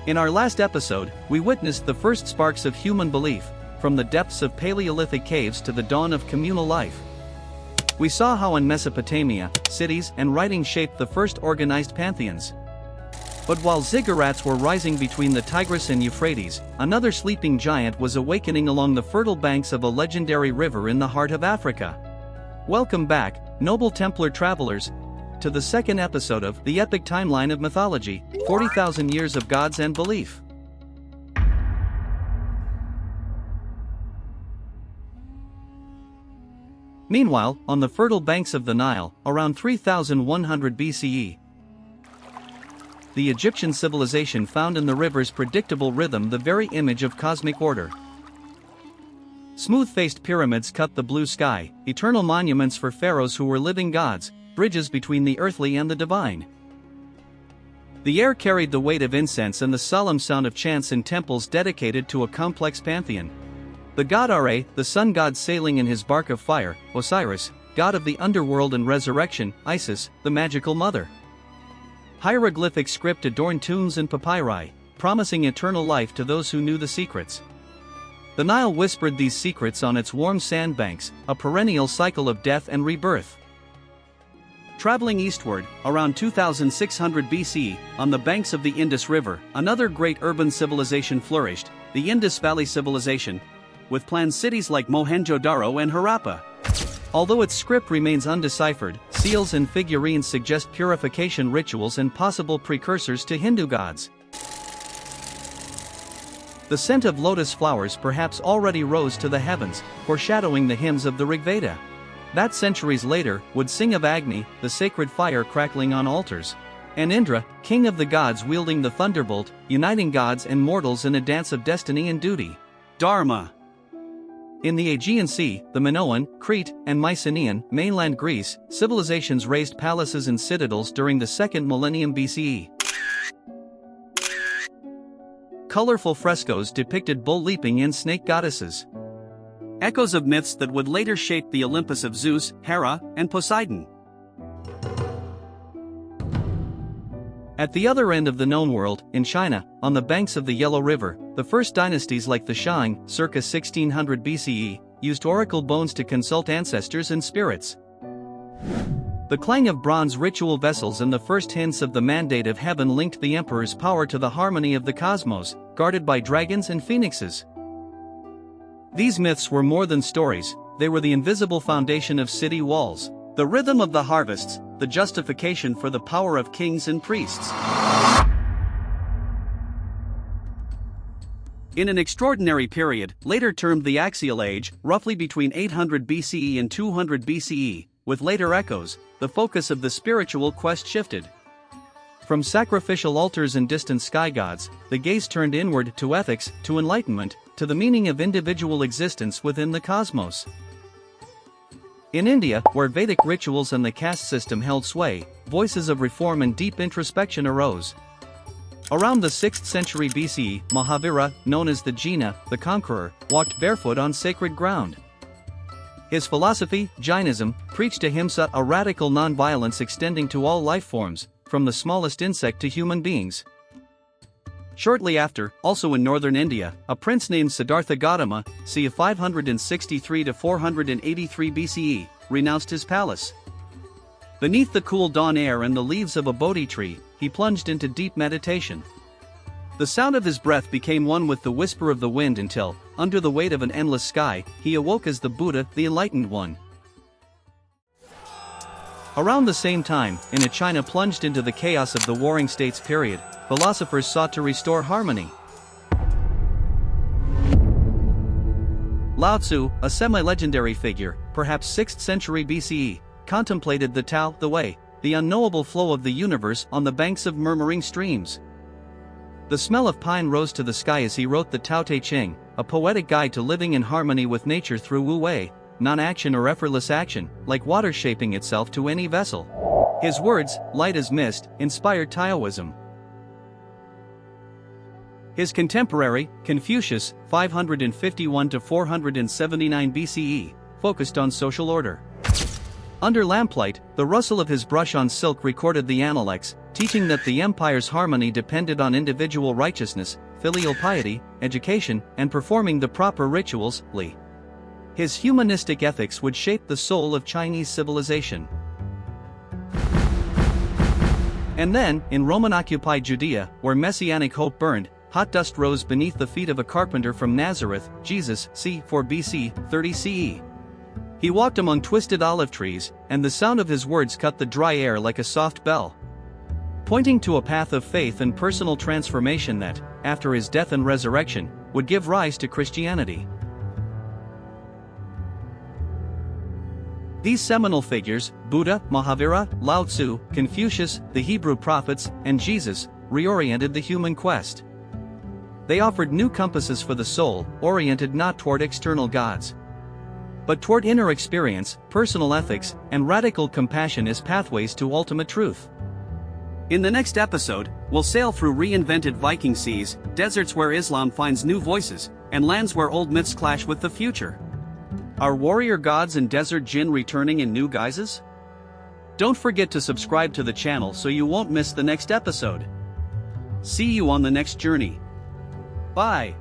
In our last episode, we witnessed the first sparks of human belief, from the depths of Paleolithic caves to the dawn of communal life. We saw how in Mesopotamia, cities and writing shaped the first organized pantheons. But while ziggurats were rising between the Tigris and Euphrates, another sleeping giant was awakening along the fertile banks of a legendary river in the heart of Africa. Welcome back, noble Templar travelers, to the second episode of the epic timeline of mythology, 40,000 years of gods and belief. Meanwhile, on the fertile banks of the Nile, around 3100 BCE, the Egyptian civilization found in the river's predictable rhythm the very image of cosmic order. Smooth-faced pyramids cut the blue sky, eternal monuments for pharaohs who were living gods, bridges between the earthly and the divine. The air carried the weight of incense and the solemn sound of chants in temples dedicated to a complex pantheon. The god Ra, the sun god sailing in his bark of fire; Osiris, god of the underworld and resurrection; Isis, the magical mother. Hieroglyphic script adorned tombs and papyri, promising eternal life to those who knew the secrets. The Nile whispered these secrets on its warm sandbanks, a perennial cycle of death and rebirth. Traveling eastward, around 2600 BC, on the banks of the Indus River, another great urban civilization flourished, the Indus Valley civilization, with planned cities like Mohenjo-Daro and Harappa. Although its script remains undeciphered, seals and figurines suggest purification rituals and possible precursors to Hindu gods. The scent of lotus flowers perhaps already rose to the heavens, foreshadowing the hymns of the Rigveda. That centuries later would sing of Agni, the sacred fire crackling on altars, and Indra, king of the gods wielding the thunderbolt, uniting gods and mortals in a dance of destiny and duty. Dharma. In the Aegean Sea, the Minoan, Crete, and Mycenaean, mainland Greece, civilizations raised palaces and citadels during the second millennium BCE. Colorful frescoes depicted bull leaping in snake goddesses. Echoes of myths that would later shape the Olympus of Zeus, Hera, and Poseidon. At the other end of the known world, in China, on the banks of the Yellow River, the first dynasties like the Shang, circa 1600 BCE, used oracle bones to consult ancestors and spirits. The clang of bronze ritual vessels and the first hints of the mandate of heaven linked the emperor's power to the harmony of the cosmos, guarded by dragons and phoenixes. These myths were more than stories, they were the invisible foundation of city walls, the rhythm of the harvests, the justification for the power of kings and priests. In an extraordinary period, later termed the Axial Age, roughly between 800 BCE and 200 BCE, with later echoes, the focus of the spiritual quest shifted. From sacrificial altars and distant sky gods, the gaze turned inward to ethics, to enlightenment, to the meaning of individual existence within the cosmos. In India, where Vedic rituals and the caste system held sway, voices of reform and deep introspection arose. Around the 6th century BCE, Mahavira, known as the Jina, the conqueror, walked barefoot on sacred ground. His philosophy, Jainism, preached ahimsa, a radical non-violence extending to all life forms, from the smallest insect to human beings. Shortly after, also in northern India, a prince named Siddhartha Gautama, c. 563 to 483 BCE, renounced his palace. Beneath the cool dawn air and the leaves of a Bodhi tree, he plunged into deep meditation. The sound of his breath became one with the whisper of the wind until, under the weight of an endless sky, he awoke as the Buddha, the Enlightened One. Around the same time, in China plunged into the chaos of the Warring States period, philosophers sought to restore harmony. Lao Tzu, a semi-legendary figure, perhaps 6th century BCE, contemplated the Tao, the way, the unknowable flow of the universe on the banks of murmuring streams. The smell of pine rose to the sky as he wrote the Tao Te Ching, a poetic guide to living in harmony with nature through Wu Wei, non-action or effortless action, like water shaping itself to any vessel. His words, light as mist, inspired Taoism. His contemporary, Confucius, 551 to 479 BCE, focused on social order. Under lamplight, the rustle of his brush on silk recorded the Analects, teaching that the empire's harmony depended on individual righteousness, filial piety, education, and performing the proper rituals. His humanistic ethics would shape the soul of Chinese civilization. And then, in Roman-occupied Judea, where messianic hope burned, hot dust rose beneath the feet of a carpenter from Nazareth, Jesus, c. 4 BC, 30 CE. He walked among twisted olive trees, and the sound of his words cut the dry air like a soft bell, pointing to a path of faith and personal transformation that, after his death and resurrection, would give rise to Christianity. These seminal figures, Buddha, Mahavira, Lao Tzu, Confucius, the Hebrew prophets, and Jesus, reoriented the human quest. They offered new compasses for the soul, oriented not toward external gods, but toward inner experience, personal ethics, and radical compassion as pathways to ultimate truth. In the next episode, we'll sail through reinvented Viking seas, deserts where Islam finds new voices, and lands where old myths clash with the future. Are warrior gods and desert jinn returning in new guises? Don't forget to subscribe to the channel so you won't miss the next episode. See you on the next journey. Bye.